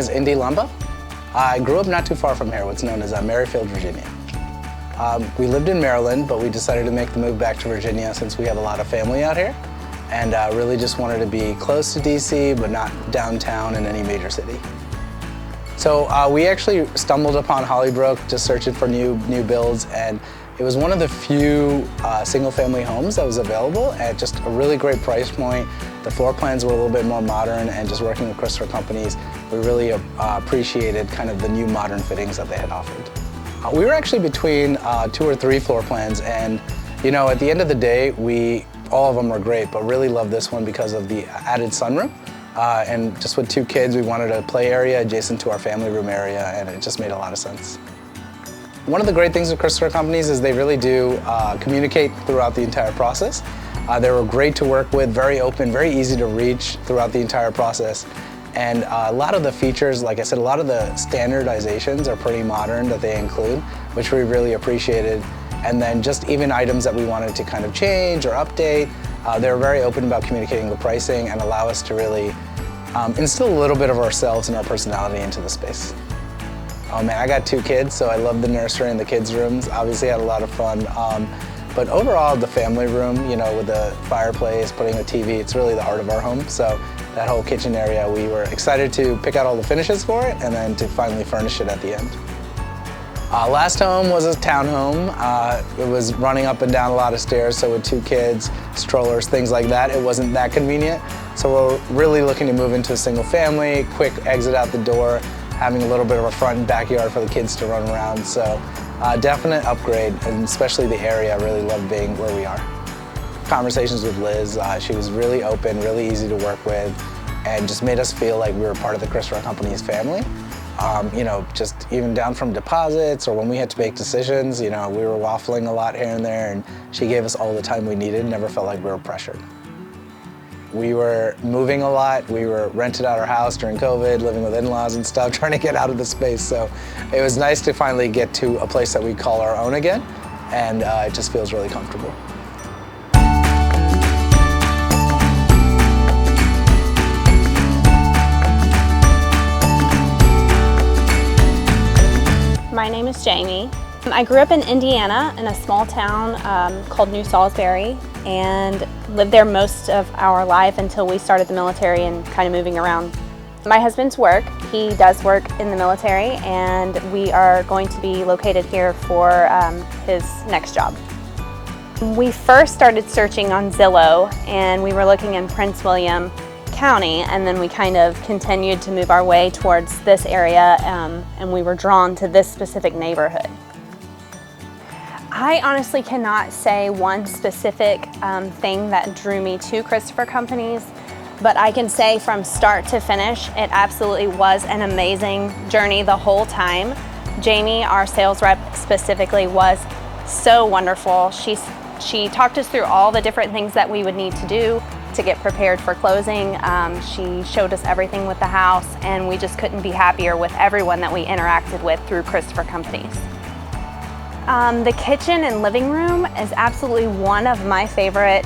is Indy Lumba. I grew up not too far from here, what's known as Merrifield, Virginia. We lived in Maryland, but we decided to make the move back to Virginia since we have a lot of family out here, and really just wanted to be close to DC, but not downtown in any major city. So we actually stumbled upon Hollybrook just searching for new builds, and it was one of the few single-family homes that was available at just a really great price point. The floor plans were a little bit more modern, and just working with Christopher Companies, we really appreciated kind of the new modern fittings that they had offered. We were actually between 2 or 3 floor plans, and you know, at the end of the day, all of them were great, but really loved this one because of the added sunroom. And just with 2 kids, we wanted a play area adjacent to our family room area, and it just made a lot of sense. One of the great things with Christopher Companies is they really do communicate throughout the entire process. They were great to work with, very open, very easy to reach throughout the entire process. And a lot of the features, like I said, a lot of the standardizations are pretty modern that they include, which we really appreciated. And then just even items that we wanted to kind of change or update, they were very open about communicating the pricing and allow us to really instill a little bit of ourselves and our personality into the space. Oh man, I got 2 kids, so I love the nursery and the kids' rooms. Obviously had a lot of fun. But overall, the family room, you know, with the fireplace, putting a TV, it's really the heart of our home. So that whole kitchen area, we were excited to pick out all the finishes for it and then to finally furnish it at the end. Last home was a townhome. It was running up and down a lot of stairs, so with 2 kids, strollers, things like that, it wasn't that convenient. So we're really looking to move into a single family, quick exit out the door, having a little bit of a front and backyard for the kids to run around. So definite upgrade, and especially the area. I really love being where we are. Conversations with Liz, she was really open, really easy to work with, and just made us feel like we were part of the Christopher Companies family. You know, just even down from deposits or when we had to make decisions, you know, we were waffling a lot here and there, and she gave us all the time we needed, never felt like we were pressured. We were moving a lot. We were rented out our house during COVID, living with in-laws and stuff, trying to get out of the space. So it was nice to finally get to a place that we call our own again, and it just feels really comfortable. My name is Jamie. I grew up in Indiana in a small town called New Salisbury, and lived there most of our life until we started the military and kind of moving around. My husband's work, he does work in the military, and we are going to be located here for his next job. We first started searching on Zillow, and we were looking in Prince William County, and then we kind of continued to move our way towards this area, and we were drawn to this specific neighborhood. I honestly cannot say one specific thing that drew me to Christopher Companies, but I can say from start to finish, it absolutely was an amazing journey the whole time. Jamie, our sales rep specifically, was so wonderful. She talked us through all the different things that we would need to do to get prepared for closing. She showed us everything with the house, and we just couldn't be happier with everyone that we interacted with through Christopher Companies. The kitchen and living room is absolutely one of my favorite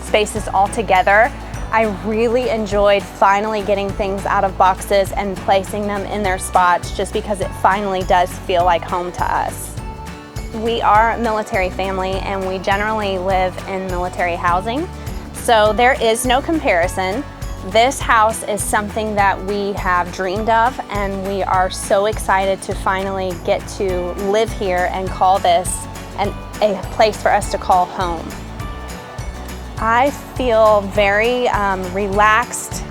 spaces altogether. I really enjoyed finally getting things out of boxes and placing them in their spots, just because it finally does feel like home to us. We are a military family, and we generally live in military housing, so there is no comparison. This house is something that we have dreamed of, and we are so excited to finally get to live here and call this a place for us to call home. I feel very relaxed,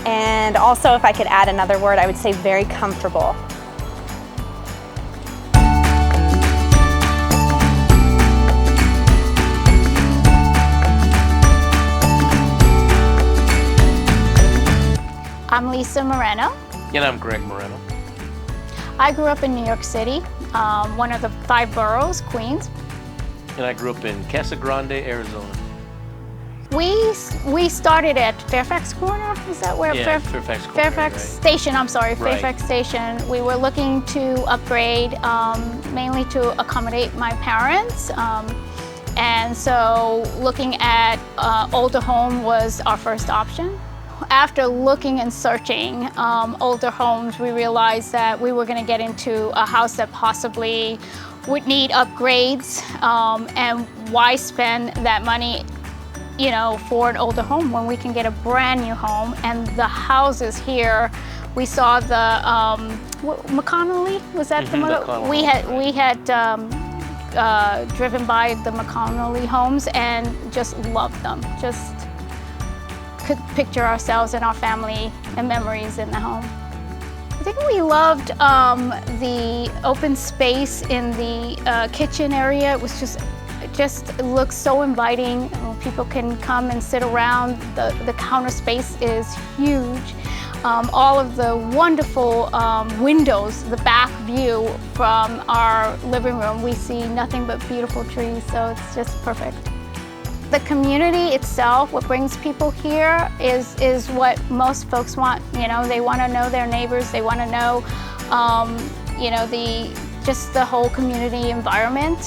and also, if I could add another word, I would say very comfortable. I'm Lisa Moreno. And I'm Greg Moreno. I grew up in New York City, one of the 5 boroughs, Queens. And I grew up in Casa Grande, Arizona. We started at Fairfax Corner, is that where? Yeah, Fairfax Corner, Fairfax right. Station, I'm sorry, Right. Fairfax Station. We were looking to upgrade mainly to accommodate my parents. And so looking at older home was our first option. after looking and searching older homes, we realized that we were going to get into a house that possibly would need upgrades, and why spend that money, you know, for an older home when we can get a brand new home. And the houses here, we saw the McConnelly, was that the McConnell we homes, had driven by the McConnelly homes and just loved them. Just could picture ourselves and our family and memories in the home. I think we loved the open space in the kitchen area. It was just looks so inviting. People can come and sit around. The counter space is huge. All of the wonderful windows, the back view from our living room, we see nothing but beautiful trees, so it's just perfect. The community itself, what brings people here is what most folks want. You know, they want to know their neighbors. They want to know, you know, just the whole community environment.